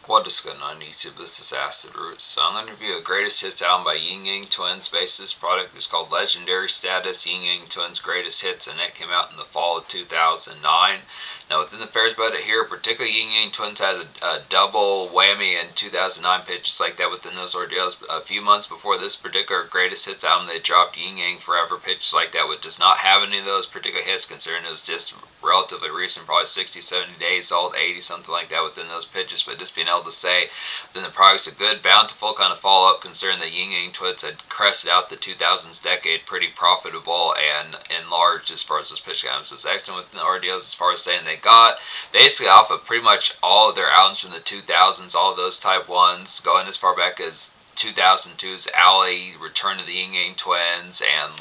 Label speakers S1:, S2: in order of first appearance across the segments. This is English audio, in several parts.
S1: What is going on YouTube? This is Acid Roots. So I'm going to review a greatest hits album by Ying Yang Twins. This product is called Legendary Status, Ying Yang Twins Greatest Hits, and it came out in the fall of 2009. Now within the Fairs budget here, particularly Ying Yang Twins had a double whammy in 2009 pitches like that within those ordeals. A few months before this particular greatest hits album, they dropped Ying Yang Forever pitches like that, which does not have any of those particular hits considering it was just relatively recent, probably 60, 70 days old, 80, something like that within those pitches, but just being able to say then the product's a good, bountiful kind of follow-up considering that Ying Yang Twins had crested out the 2000s decade pretty profitable and enlarged as far as those pitch albums. So it's excellent within the RDOs as far as saying they got basically off of pretty much all of their albums from the 2000s, all of those type ones, going as far back as 2002's Alley, Return of the Ying Yang Twins, and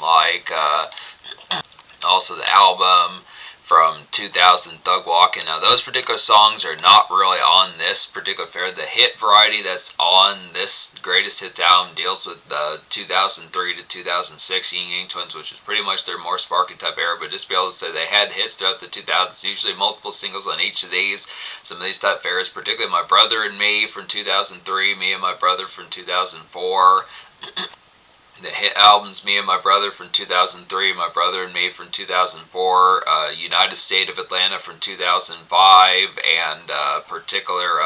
S1: also the album from 2000, Thug Walkin'. Now, those particular songs are not really on this particular fair. The hit variety that's on this greatest hits album deals with the 2003 to 2006 Ying Yang Twins, which is pretty much their more sparky type era. But just be able to say they had hits throughout the 2000s, usually multiple singles on each of these. Some of these type fairs, particularly My Brother and Me from 2003, Me and My Brother from 2004. The hit albums Me and My Brother from 2003, My Brother and Me from 2004, United State of Atlanta from 2005, and particular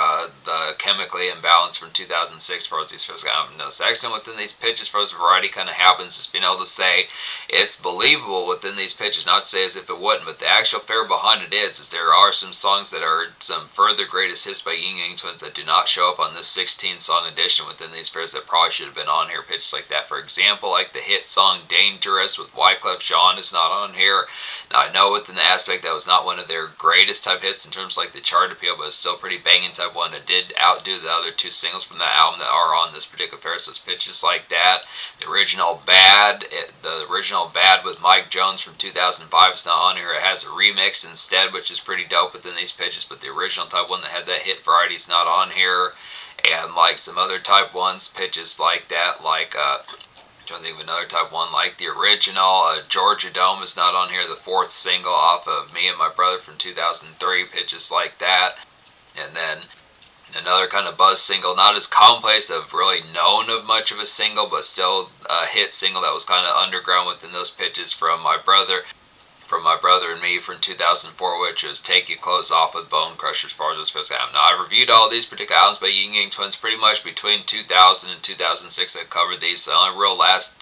S1: the Chemically Imbalanced from 2006 for these first albums. No section within these pitches for this variety kind of happens, just being able to say it's believable within these pitches, not to say as if it wouldn't, but the actual fair behind it is there are some songs that are some further greatest hits by Ying Yang Twins that do not show up on this 16 song edition within these fairs that probably should have been on here, pitches like that. For example, like the hit song Dangerous with Wyclef Jean is not on here. Now I know within the aspect that was not one of their greatest type hits in terms of like the chart appeal, but it's still pretty banging type one that did outdo the other two singles from that album that are on this particular fair. So it's pitches like that. The original Bad with Mike Jones from 2005 is not on here. It has a remix instead, which is pretty dope within these pitches, but the original type one that had that hit variety is not on here. And like some other type ones, pitches like that, trying to think of another type one like the original Georgia Dome is not on here. The fourth single off of Me and My Brother from 2003, pitches like that. And then another kind of buzz single, not as commonplace of really known of much of a single, but still a hit single that was kind of underground within those pitches from My Brother and Me from 2004, which is Take Your Clothes Off with Bone Crushers, as far as those first album. Now, I reviewed all these particular albums by Ying Yang Twins pretty much between 2000 and 2006. I covered these. The only real last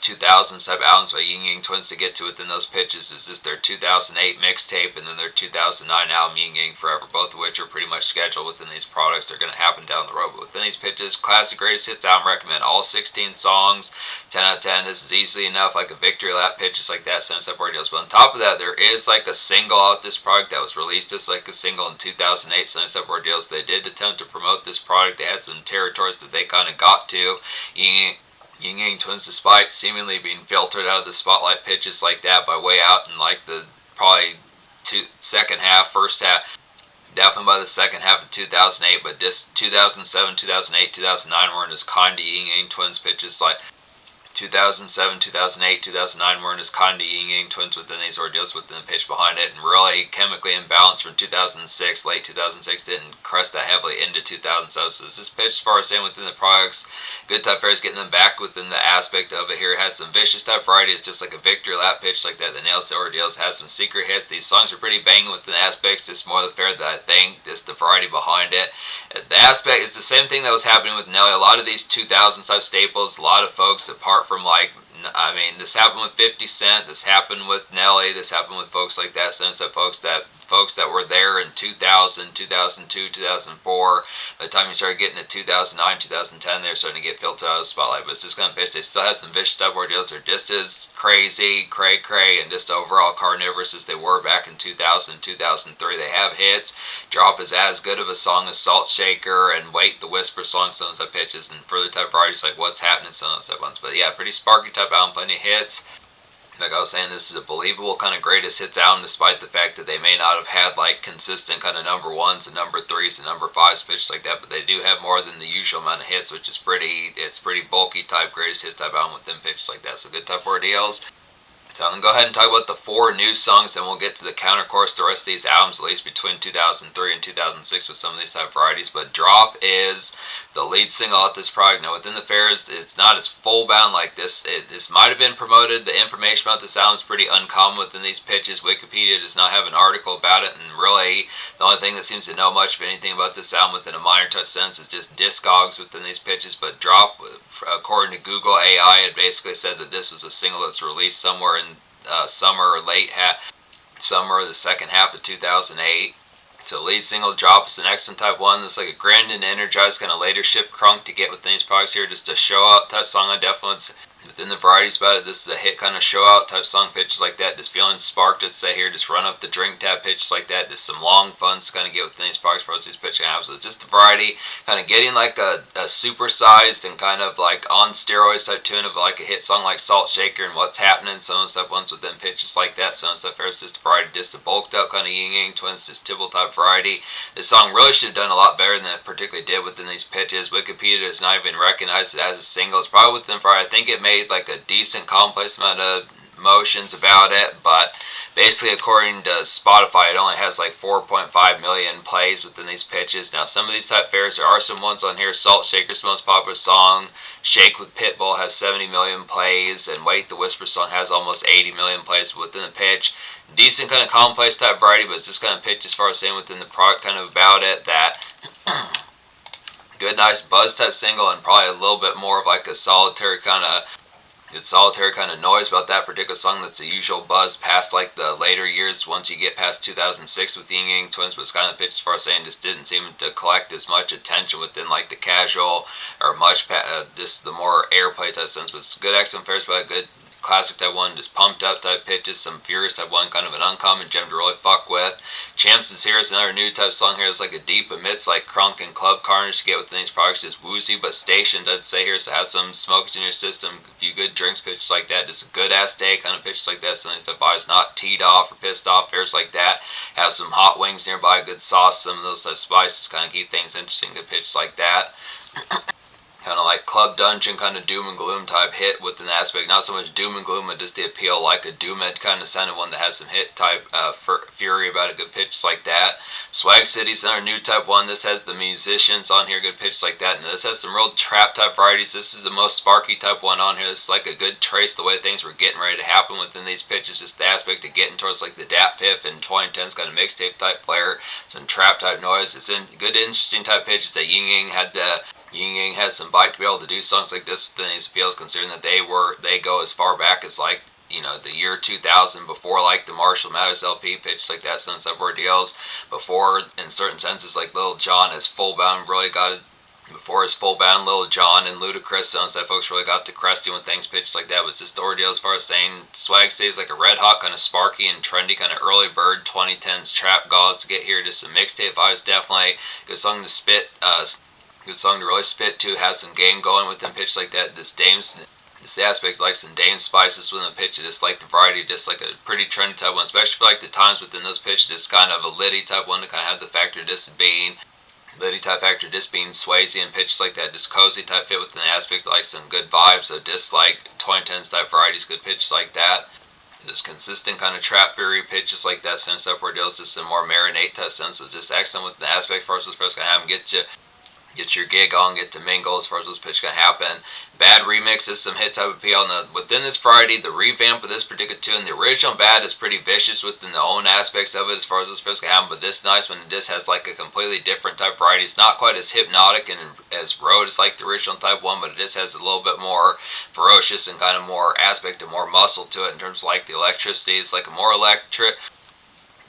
S1: 2000s type albums by Ying Yang Twins to get to within those pitches is just their 2008 mixtape and then their 2009 album Ying Yang Forever, both of which are pretty much scheduled within these products. They're going to happen down the road, but within these pitches, classic greatest hits album, recommend all 16 songs, 10 out of 10. This is easily enough, like a victory lap pitches like that, some stuff where deals. But on top of that, there is like a single out this product that was released as like a single in 2008, some stuff where deals. They did attempt to promote this product. They had some territories that they kind of got to. Ying Yang Twins, despite seemingly being filtered out of the spotlight pitches like that by way out in like the probably second half, first half, definitely by the second half of 2008, but just 2007, 2008, 2009 weren't as kind to Ying Yang Twins pitches like 2007, 2008, 2009 weren't as kind to Ying Yang Twins within these ordeals within the pitch behind it, and really Chemically Imbalanced from 2006, late 2006 didn't crest that heavily into 2007. So this pitch, as far as saying within the products, good type fairs getting them back within the aspect of it here. It has some vicious type variety. It's just like a victory lap pitch like that. The nails the ordeals has some secret hits. These songs are pretty banging within the aspects. It's more the fair that I think, just the variety behind it. The aspect is the same thing that was happening with Nelly. A lot of these 2000s type staples, a lot of folks, apart from this happened with 50 Cent, this happened with Nelly, this happened with folks like that, since that folks that were there in 2000, 2002, 2004. By the time you started getting to 2009, 2010, they're starting to get filtered out of the spotlight. But it's just kind of pitch. They still have some vicious type ordeals. They're just as crazy, cray, and just overall carnivorous as they were back in 2000, 2003. They have hits. Drop is as good of a song as Salt Shaker and Wait the Whisper song, some of those pitches, and further type varieties like What's Happening, some of those type ones. But yeah, pretty sparky type album, plenty of hits. Like I was saying, this is a believable kind of greatest hits album, despite the fact that they may not have had like consistent kind of number ones and number threes and number fives pitches like that, but they do have more than the usual amount of hits, which is pretty bulky type greatest hits type album with them pitches like that. So good type ordeals. So I'm going to go ahead and talk about the 4 new songs, and we'll get to the countercourse the rest of these albums, at least between 2003 and 2006 with some of these type of varieties. But Drop is the lead single at this project. Now within the fairs, it's not as full bound like this. This might have been promoted. The information about this album is pretty uncommon within these pitches. Wikipedia does not have an article about it, and really the only thing that seems to know much of anything about this album within a minor touch sense is just Discogs within these pitches. But Drop, according to Google AI, it basically said that this was a single that's released somewhere in summer or summer or the second half of 2008. So lead single Drop is an excellent type 1. That's like a grand and energized kind of later shift crunk to get within these products here. Just a show out type song. I definitely within the varieties about it, this is a hit kind of show out type song, pitches like that. Just feeling sparked, let's say here, just run up the drink tab, pitches like that. Just some long funs to kind of get within these products for these pitching apps. So just a variety, kind of getting like a supersized and kind of like on steroids type tune of like a hit song like Salt Shaker and What's Happening, some of the stuff ones within pitches like that. Some of the stuff here is just a variety, just a bulked up kind of Ying Yang Twins, just typical type variety. This song really should have done a lot better than it particularly did within these pitches. Wikipedia has not even recognized it as a single. It's probably within variety. I think it made like a decent complex amount of motions about it, but basically according to Spotify it only has like 4.5 million plays within these pitches. Now some of these type fairs, there are some ones on here. Salt Shaker's most popular song, Shake with Pitbull, has 70 million plays, and Wait the Whisper song has almost 80 million plays within the pitch. Decent kind of complex type variety, but it's just kind of pitch as far as saying within the product kind of about it that good nice buzz type single, and probably a little bit more of like a solitary kind of noise about that particular song. That's the usual buzz past like the later years once you get past 2006 with Ying Yang Twins, but it's kind of pitched as far as saying just didn't seem to collect as much attention within like the casual or much just the more airplay type sense. But it's good excellent fairs, but a good classic type 1, just pumped up type pitches, some furious type 1, kind of an uncommon gem to really fuck with. Champs is here is another new type song here. It's like a deep amidst like crunk and club carnage to get within these products, just woozy but stationed, I'd say here, so have some smokes in your system, a few good drinks, pitches like that, just a good ass day kind of pitches like that. Some of these stuff is not teed off or pissed off, fairs like that. Have some hot wings nearby, good sauce, some of those type spices kind of keep things interesting, good pitches like that. Kind of like Club Dungeon, kind of doom and gloom type hit with an aspect, not so much doom and gloom, but just the appeal like a Doomed kind of sounded one that has some hit type fury about a good pitch like that. Swag City's another new type 1. This has the musicians on here, good pitch like that, and this has some real trap type varieties. This is the most sparky type 1 on here. This is like a good trace the way things were getting ready to happen within these pitches, just the aspect of getting towards like the Dat Piff and 2010's kind of mixtape type player, some trap type noise. It's in good interesting type pitches that Ying Yang has some bite to be able to do songs like this within these appeals, considering that they go as far back as like, you know, the year 2000, before like the Marshall Mathers LP, pitch like that, some stuff ordeals, before in certain senses like Lil Jon has full bound really got it. Before his full bound Lil Jon and Ludacris songs that folks really got to cresting with things pitched like that, was just the ordeal as far as saying Swag City is like a red hot kind of sparky and trendy kind of early bird 2010s trap gauze to get here. Just some mixtape vibes, definitely good song to spit. Good song to really spit to, have some game going with them pitch like that. This the aspect like some Dame spices within the pitch, just like the variety, just like a pretty trendy type 1, especially for like the times within those pitches, just kind of a Liddy type 1 to kind of have the factor just being Liddy type factor, just being Swayze and pitches like that, just cozy type fit within the aspect, like some good vibes, so just like 2010s type varieties, good pitches like that. This consistent kind of trap fury pitches like that, some stuff where it deals just a more marinate type sense, so just excellent with the aspect for us. This person gonna have them get your gig on, get to mingle as far as this pitch can happen. Bad remix is some hit type appeal. Now, within this variety, the revamp of this particular tune, the original Bad is pretty vicious within the own aspects of it as far as this pitch can happen, but this nice one, this has like a completely different type variety. It's not quite as hypnotic and as road as like the original type 1, but it just has a little bit more ferocious and kind of more aspect and more muscle to it in terms of like the electricity. It's like a more electric.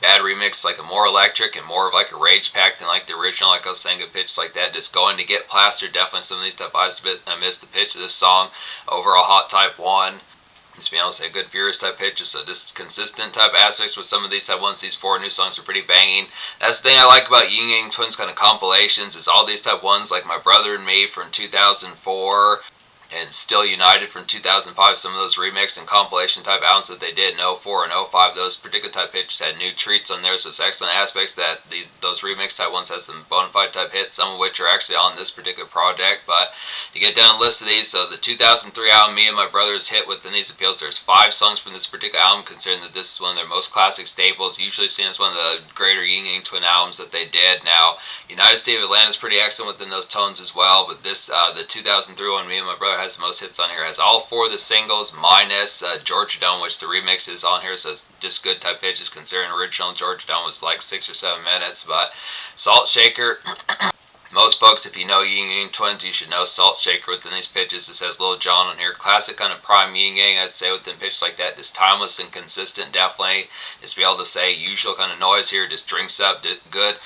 S1: Bad remix, like a more electric and more of like a rage pack than like the original, like I was saying, a pitch like that. Just going to get plastered. Definitely some of these type I missed the pitch of this song. Overall hot type 1. Just being able to say good furious type pitches, so just consistent type aspects with some of these type 1s. These 4 new songs are pretty banging. That's the thing I like about Ying Yang Twins kind of compilations, is all these type 1s like My Brother and Me from 2004. and Still United from 2005, some of those remix and compilation type albums that they did in 04 and 05, those particular type pitches had new treats on there, so it's excellent aspects that those remix type ones had some bona fide type hits, some of which are actually on this particular project. But you get down the list of these, so the 2003 album, Me and My Brothers hit within these appeals. There's 5 songs from this particular album, considering that this is one of their most classic staples, usually seen as one of the greater Ying Yang Twin albums that they did. Now, United State of Atlanta is pretty excellent within those tones as well, but this, the 2003 one, Me and My Brother, has the most hits on here. It has all 4 of the singles, minus Georgia Dome, which the remix is on here, so it's just good type pitches, considering original Georgia Dome was like 6 or 7 minutes. But Salt Shaker, most folks, if you know Ying Yang Twins, you should know Salt Shaker within these pitches. This has Lil Jon on here. Classic kind of prime Ying Yang, I'd say, within pitches like that. Just timeless and consistent, definitely. Just be able to say usual kind of noise here. Just drinks up good.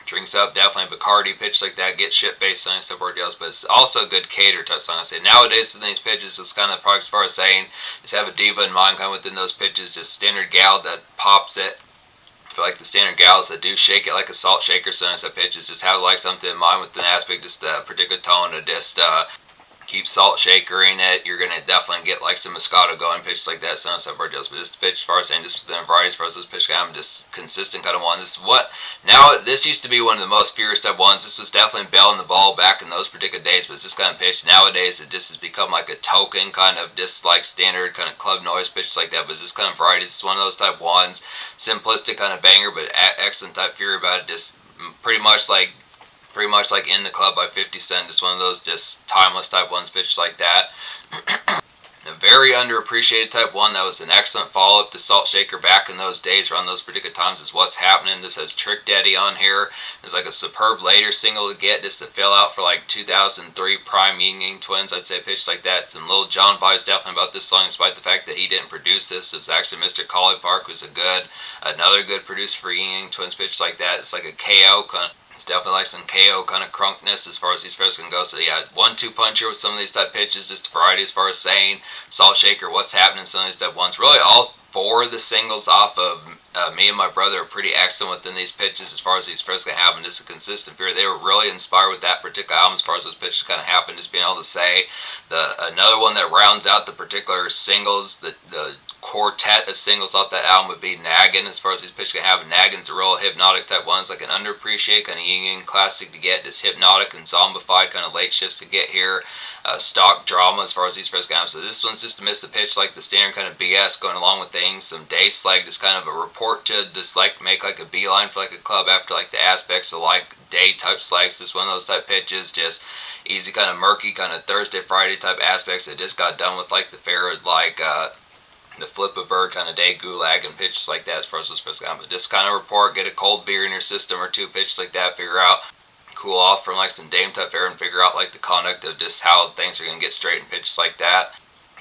S1: Drinks up, definitely Bacardi pitch like that, get shit based on stuff or deals, but it's also a good cater type song. I say nowadays in these pitches, it's kind of the product as far as saying, just have a diva in mind kind of within those pitches, just standard gal that pops it. I feel like the standard gals that do shake it like a salt shaker, so instead of pitches, just have like something in mind with an aspect, just the particular tone of just keep Salt Shaker in it. You're gonna definitely get like some Moscato going pitches like that, some stuff deals. But this pitch, as far as saying, just within varieties, as far as this pitch, I'm just consistent kind of one. This is what now. This used to be one of the most furious type ones. This was definitely belling the ball back in those particular days, but it's this kind of pitch nowadays. It just has become like a token kind of just like standard kind of club noise pitches like that. But it's this kind of variety. It's one of those type ones, simplistic kind of banger, but excellent type fury about it. Just pretty much like In the Club by 50 Cent, just one of those just timeless type ones pitched like that. A very underappreciated type one that was an excellent follow-up to Salt Shaker back in those days, around those particular times, is What's Happening. This has Trick Daddy on here. It's like a superb later single to get, just to fill out for like 2003 prime Ying Yang Twins, I'd say, pitched like that. Some Lil Jon vibes definitely about this song, despite the fact that he didn't produce this. It's actually Mr. Collie Park, who's another good producer for Ying Yang Twins pitched like that. It's like a KO kind of. It's definitely like some KO kind of crunkness as far as these pairs can go. So yeah, 1-2 puncher with some of these type pitches, just a variety as far as saying Salt Shaker, What's Happening, some of these type ones. Really all 4 of the singles off of Me and My Brother are pretty excellent within these pitches as far as these pairs can happen. Just a consistent fear. They were really inspired with that particular album as far as those pitches kind of happen. Just being able to say another one that rounds out the particular singles, the quartet of singles off that album would be Naggin. As far as these pitches can have, Naggin's a real hypnotic type one. It's like an underappreciated kind of Ying Yang classic to get, this hypnotic and zombified kind of late shifts to get here. Stock drama as far as these pitches can have. So this one's just to miss the pitch, like the standard kind of BS going along with things. Some day slag, just kind of a report to just like make like a beeline for like a club after like the aspects of like day type slags. Just one of those type pitches, just easy kind of murky kind of Thursday Friday type aspects that just got done with like the fair like the flip a bird kind of day gulag and pitches like that as far as those pitches go. But just kind of report, get a cold beer in your system or 2 pitches like that, figure out, cool off from like some Dame type fare and figure out like the conduct of just how things are going to get straight in pitches like that.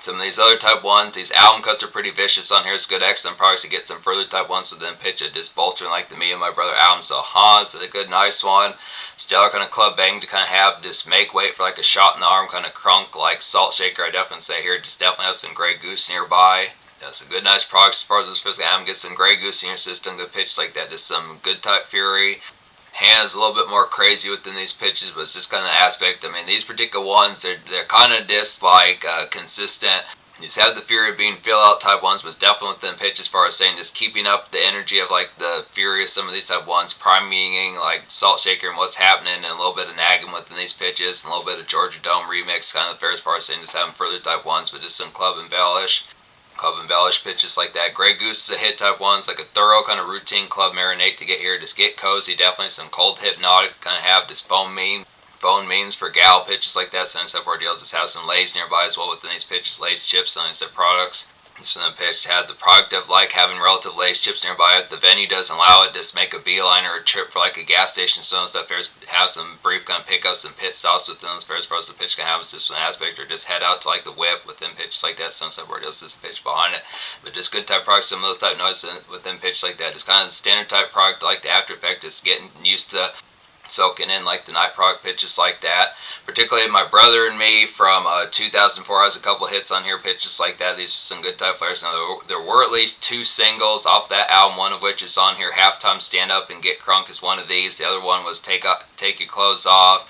S1: Some of these other type ones, these album cuts are pretty vicious on here. It's good excellent products to get some further type ones within pitch it, just bolstering like the Me and My Brother album. So Hans is a good nice one. Stellar kind of club bang to kind of have, just make weight for like a shot in the arm kind of crunk like Salt Shaker. I definitely say here, just definitely have some Grey Goose nearby. That's a good nice product as far as this physical album. Get some Grey Goose in your system, good pitch like that. Just some good type fury. Hands a little bit more crazy within these pitches, but it's just kind of aspect. I mean, these particular ones, they're kind of just like consistent. You just have the fury of being fill out type ones, but it's definitely within pitch as far as saying just keeping up the energy of like the fury of some of these type ones, prime meaning like Salt Shaker and What's Happening, and a little bit of nagging within these pitches, and a little bit of Georgia Dome remix kind of fair as far as saying just having further type ones, but just some club embellish pitches like that. Grey Goose is a hit type one. It's like a thorough kind of routine club marinate to get here. Just get cozy. Definitely some cold hypnotic kind of have just phone memes for gal pitches like that. Some stuff deals. Just have some lays nearby as well within these pitches. Lays chips on these products. This one pitch had the product of like having relative lace chips nearby. If the venue doesn't allow it, just make a beeline or a trip for like a gas station. So stuff there, have some brief kind of pickups and pit stops within those pairs. For us, the pitch can have this one aspect, or just head out to like the whip within pitches like that. Some stuff where it does this pitch behind it, but just good type products. Some of those type noises within pitch like that. Just kind of standard type product like the after effect. Just getting used to soaking in like the night product pitches like that. Particularly My Brother and Me from 2004 has a couple hits on here, pitches like that. These are some good type flares. Now there were at least 2 singles off that album, one of which is on here. Halftime Stand Up and Get Crunk is one of these. The other one was Take Your Clothes Off.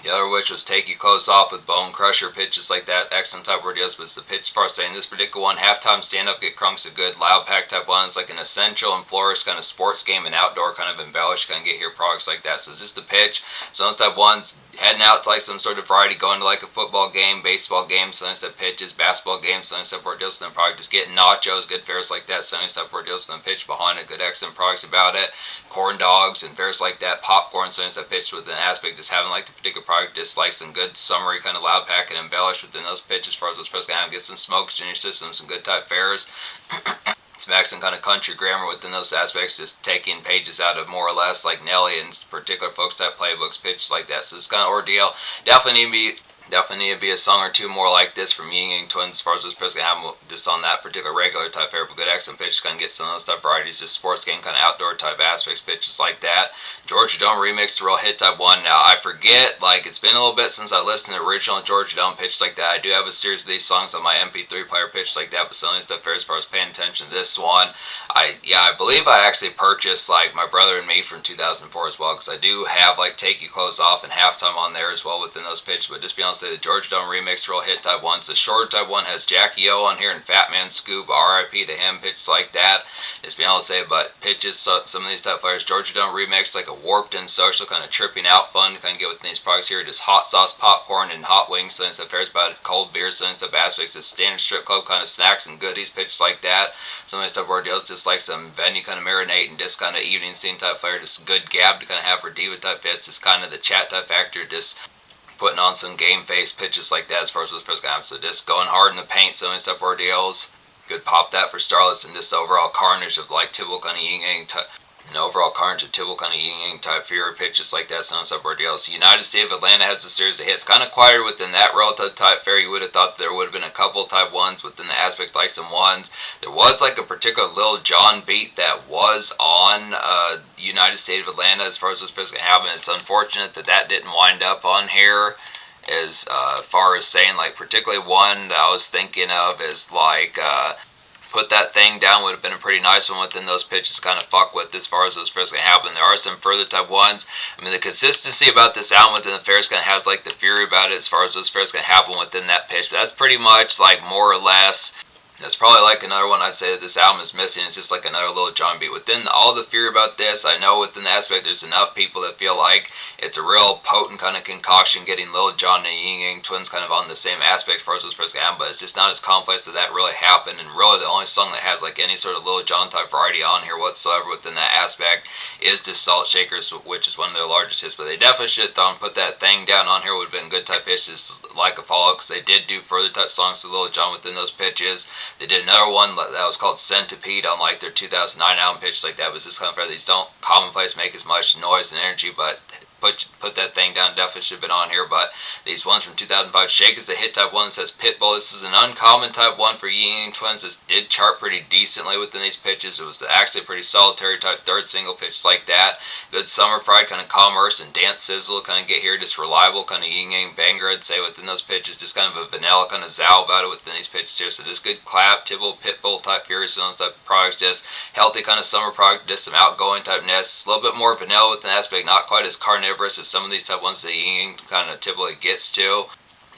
S1: The other which was Take Your Clothes Off with Bone Crusher, pitches like that. Excellent type ordeals, but the pitch as far as saying this particular one, halftime stand up, get crunk's a good loud pack type one. It's like an essential and florist kind of sports game and outdoor kind of embellished kind of get here products like that. So it's just the pitch. So those type ones heading out to like some sort of variety, going to like a football game, baseball game, some stuff pitches, basketball game, some stuff ordeals, and then probably just getting nachos, good fares like that, some stuff ordeals, and then pitch behind it, good excellent products about it, corn dogs and fares like that, popcorn, some stuff pitched with an aspect just having like the particular product, just like some good summary kind of loud pack and embellished within those pitches as far as what's supposed to have, get some smokes in your system, some good type fares. Some accent kind of country grammar within those aspects, just taking pages out of more or less like Nelly and particular folks type playbooks, pitches like that. So this kind of ordeal definitely need to be a song or two more like this from Ying Yang Twins as far as what's supposed to have just on that particular regular type fair, but good accent pitches, kind of get some of those type varieties, just sports game kind of outdoor type aspects, pitches like that. Georgia Dome remix, the real hit type one. Now I forget, like it's been a little bit since I listened to the original Georgia Dome pitches like that. I do have a series of these songs on my MP3 player, pitches like that, but some of these stuff fair as far as paying attention to this one. I believe I actually purchased like My Brother and Me from 2004 as well, because I do have like Take Your Clothes Off and Halftime on there as well within those pitches. But just be honest, the Georgia Dome remix, real hit type one. So short type one has Jackie O on here and Fat Man Scoop, R.I.P. to him, pitches like that. Just be honest, but pitches some of these type players. Georgia Dome remix, like a warped and social kind of tripping out fun to kind of get within these products here. Just hot sauce, popcorn, and hot wings, so stuff pairs about it. Cold beer, so stuff aspects of standard strip club kind of snacks and goodies, pitches like that. Some of the stuff where it deals just like some venue kind of marinate and just kind of evening scene type player, just good gab to kind of have for diva type fits, just kind of the chat type factor, just putting on some game face pitches like that as far as what's supposed to happen. So just going hard in the paint, some of the stuff ordeals. Good pop that for Starlets, and just overall carnage of like typical kind of Ying Yang type. And overall carnage of typical kind of Ying Yang type fury pitches like that, some stuff ordeals. United States of Atlanta has a series of hits, kind of quieter within that relative type fair. You would have thought there would have been a couple type ones within the aspect, like some ones. There was like a particular Lil Jon beat that was on United States of Atlanta as far as what's supposed to happen. It's unfortunate that that didn't wind up on here. As far as saying, like particularly one that I was thinking of is like Put That Thing Down would have been a pretty nice one within those pitches to kind of fuck with as far as what's supposed to happen. There are some further type ones. I mean, the consistency about this album within the fairs kind of has like the fury about it as far as those fairs going to happen within that pitch. But that's pretty much like more or less. That's probably like another one I'd say that this album is missing. It's just like another Lil Jon beat. Within all the fear about this, I know within the aspect there's enough people that feel like it's a real potent kind of concoction getting Lil Jon and Ying Yang Twins kind of on the same aspect as far as this first album, but it's just not as complex that that really happened. And really the only song that has like any sort of Lil Jon type variety on here whatsoever within that aspect is just Salt Shakers, which is one of their largest hits. But they definitely should have thought Put That Thing Down on here would have been good type pitches like a follow, because they did do further type songs to Lil Jon within those pitches. They did another one that was called Centipede on like their 2009 album, pitch like that. It was this kind of fair. These don't commonplace make as much noise and energy, but Put That Thing Down definitely should have been on here. But these ones from 2005, Shake is the hit type one that says Pitbull. This is an uncommon type one for Ying Yang Twins. This did chart pretty decently within these pitches. It was actually pretty solitary type third single pitch like that. Good summer pride kind of commerce and dance sizzle kind of get here. Just reliable kind of Ying Yang banger, I'd say, within those pitches. Just kind of a vanilla kind of zow about it within these pitches here. So just good clap, Tibble, Pitbull type Furious Zones type products. Just healthy kind of summer product. Just some outgoing type nests. A little bit more vanilla within that aspect. Not quite as carnivorous as some of these type ones that Ying Yang kind of typically gets to.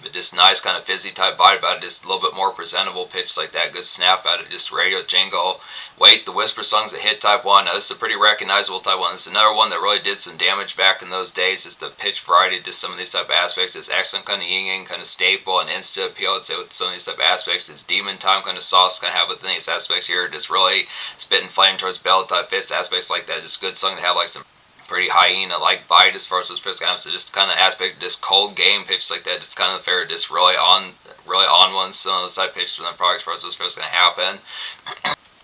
S1: But just nice kind of fizzy type body about it, just a little bit more presentable pitch like that, good snap out of it, just radio jingle. Wait, the Whisper Song's a hit type one. Now this is a pretty recognizable type one. This is another one that really did some damage back in those days. Just the pitch variety, just some of these type aspects. It's excellent kind of Ying Yang kind of staple and insta appeal, I'd say, with some of these type aspects. It's Demon Time kind of sauce kind of have within these aspects here. Just really spitting flame towards bell type fits, aspects like that. Just good song to have like some pretty hyena like bite as far as those pitch comes. So just kind of aspect, just cold game pitches like that, just kind of fair, just really on one. Some of those type pitches from the product as far as those pitches going to happen.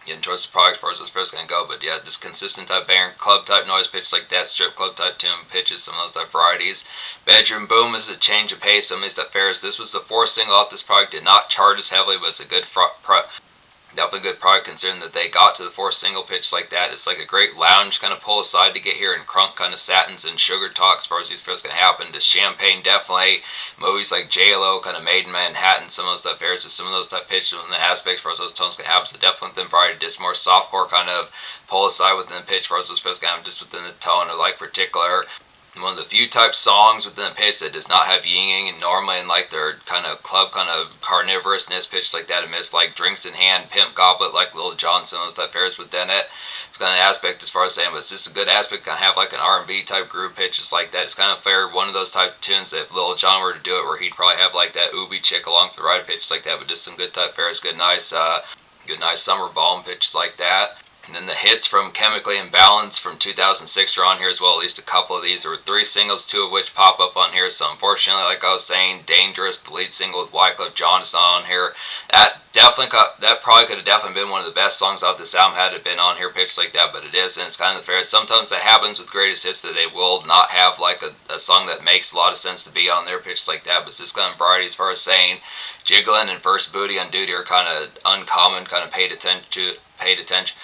S1: Getting towards the product as far as those pitches going to go, but yeah, just consistent type banger, club type noise pitches like that, strip club type tune pitches, some of those type varieties. Bedroom Boom is a change of pace. Some of these type fairs. This was the fourth single off this product. Did not chart as heavily, but it's a good definitely good product considering that they got to the fourth single pitch like that. It's like a great lounge kind of pull aside to get here, and crunk kind of satins and sugar talk as far as these feels going to happen. To champagne, definitely. Movies like J-Lo, kind of Made in Manhattan, some of those type airs with some of those type pitches and the aspects for those tones can happen. So definitely within variety, just more softcore kind of pull aside within the pitch for those feels going to happen, just within the tone or like particular one of the few type songs within the pitch that does not have Ying Yang, and normally in like their kind of club kind of carnivorousness pitch like that, amidst like drinks in hand, pimp goblet like Lil Jon, some of those type pairs within it. It's kind of aspect as far as saying, but it's just a good aspect. Kind of have like an R&B type groove pitches like that. It's kind of fair. One of those type tunes that if Lil Jon were to do it, where he'd probably have like that Ubi chick along for the ride pitches like that. But just some good type pairs, good nice summer balm pitches like that. And then the hits from Chemically Imbalanced from 2006 are on here as well, at least a couple of these. There were 3 singles, 2 of which pop up on here. So unfortunately, like I was saying, Dangerous, the lead single with Wyclef Jean, is not on here. That probably could have definitely been one of the best songs off this album had it been on here pitched like that, but it is, and it's kind of fair. Sometimes that happens with greatest hits, that they will not have like a song that makes a lot of sense to be on there pitched like that. But it's this kind of variety as far as saying Jiggling and First Booty on Duty are kind of uncommon, kind of paid attention.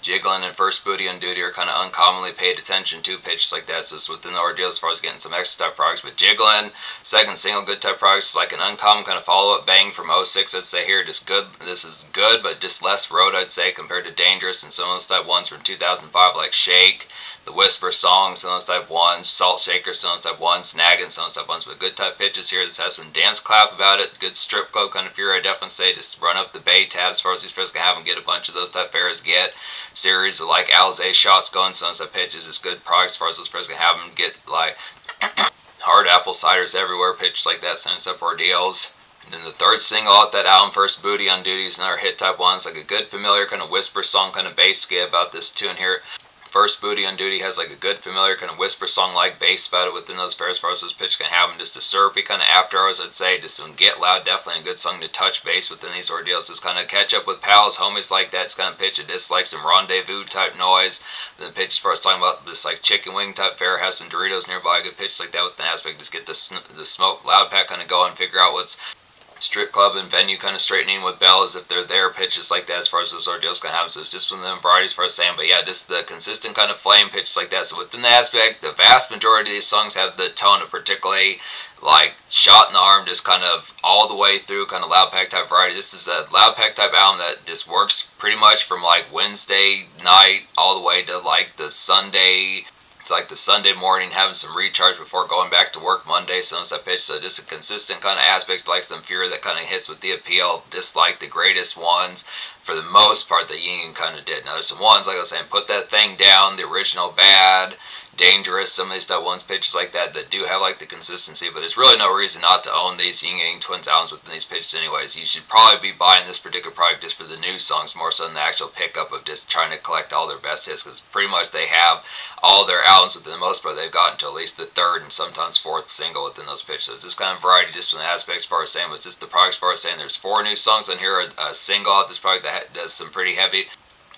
S1: Jiggling and First Booty on Duty are kind of uncommonly paid attention to pitches like that, so it's within the ordeal as far as getting some extra type products. But Jiggling, second single, good type products, is like an uncommon kind of follow-up bang from '06, I'd say here. Just good. This is good, but just less road, I'd say, compared to Dangerous and some of those type ones from 2005, like Shake, the Whisper Song, some of those type ones, Salt Shaker, some of those type ones, Nagging, some of those type ones. But good type pitches here. This has some dance clap about it, good strip club kind of fury, I definitely say. Just run up the Bay tab as far as these players can have them, get a bunch of those type pairs, get series of like Alizé shots going, some of those pitches is good products as far as those players can have them, get like hard apple ciders everywhere, pitches like that, some stuff ordeals. And then the third single off that album, First Booty on Duty, is another hit type one. It's like a good familiar kind of whisper song kind of bass skit about this tune here. First Booty on Duty has like a good familiar kind of whisper song like bass about it within those pairs as far as those pitches can have them. Just a syrupy kind of after hours, I'd say. Just some Get Loud, definitely a good song to touch bass within these ordeals. Just kind of catch up with pals, homies like that. It's kind of pitch a dislike, some rendezvous type noise. Then pitch as far as talking about this like chicken wing type fare, has some Doritos nearby, good pitch like that with the aspect. Just get the smoke loud pack kind of going, figure out what's strip club and venue kind of straightening with bells if they're there, pitches like that as far as those ordeals can have. So it's just one of them varieties for us saying, but yeah, just the consistent kind of flame pitches like that. So within the aspect, the vast majority of these songs have the tone of particularly like shot in the arm, just kind of all the way through, kind of loud pack type variety. This is a loud pack type album that just works pretty much from like Wednesday night all the way to like the Sunday morning, having some recharge before going back to work Monday. So that pitch, so just a consistent kind of aspect, like some fury that kind of hits with the appeal, just like the greatest ones for the most part that Ying Yang kind of did. Now there's some ones, like I was saying, Put That Thing Down, the original Bad, Dangerous, some of these type ones, pitches like that do have like the consistency, but there's really no reason not to own these Ying Yang Twins albums within these pitches anyways. You should probably be buying this particular product just for the new songs more so than the actual pickup of just trying to collect all their best hits, because pretty much they have all their albums within the most part. They've gotten to at least the third and sometimes fourth single within those pitches. So it's this kind of variety just from the aspects as far as saying, but just the products as far as saying there's 4 new songs on here, a single of this product that does some pretty heavy,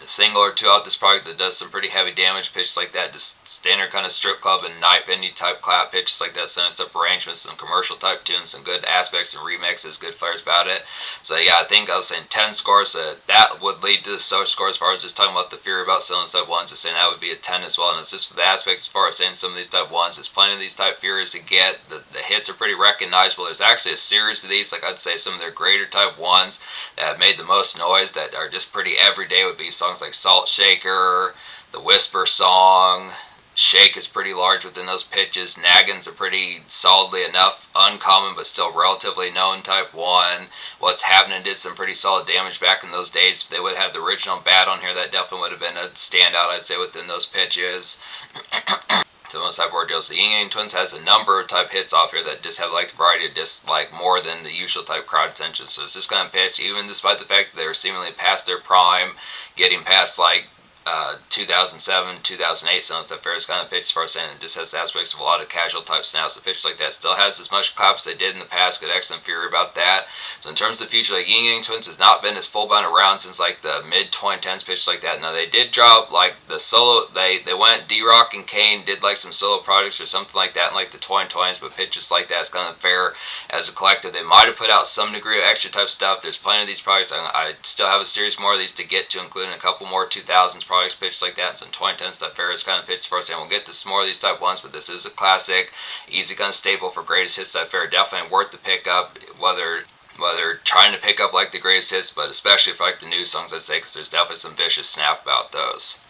S1: a single or 2 out this product that does some pretty heavy damage pitches like that, just standard kind of strip club and night venue type clap pitches like that, some stuff arrangements, some commercial type tunes, some good aspects and remixes, good flares about it. So yeah, I think I was saying 10 scores, that would lead to the social score as far as just talking about the fury about selling type ones, just saying that would be a 10 as well. And it's just for the aspect as far as saying some of these type ones, there's plenty of these type furies to get. The hits are pretty recognizable. There's actually a series of these, like I'd say some of their greater type ones that have made the most noise that are just pretty everyday, would be songs like Salt Shaker, the Whisper Song. Shake is pretty large within those pitches. Nagging's a pretty solidly enough uncommon but still relatively known type one. What's Happening did some pretty solid damage back in those days. If they would have the original Bad on here, that definitely would have been a standout, I'd say, within those pitches. So most type of ordeals. The Ying Yang Twins has a number of type hits off here that just have like the variety of just like more than the usual type crowd attention. So it's just kind of pitch, even despite the fact that they're seemingly past their prime, getting past like 2007, 2008, some of the stuff fair is kind of pitch as far as saying it just has the aspects of a lot of casual type snaps. The pitch like that still has as much clap as they did in the past. Good excellent fury about that. So in terms of the future, like Ying Yang Twins has not been as full bound around since like the mid 2010s pitch like that. Now they did drop like the solo, they went D-Rock and Kane did like some solo projects or something like that in like the 2020s, but pitches like that is kind of fair as a collective. They might have put out some degree of extra type stuff. There's plenty of these projects. I still have a series more of these to get to, including a couple more 2000s products pitched like that, and some 2010 stuff fair is kind of pitched for us, and we'll get to some more of these type ones, but this is a classic, easy kind of staple for greatest hits type fair. Definitely worth the pickup, whether trying to pick up like the greatest hits, but especially for like the new songs, I'd say, because there's definitely some vicious snap about those.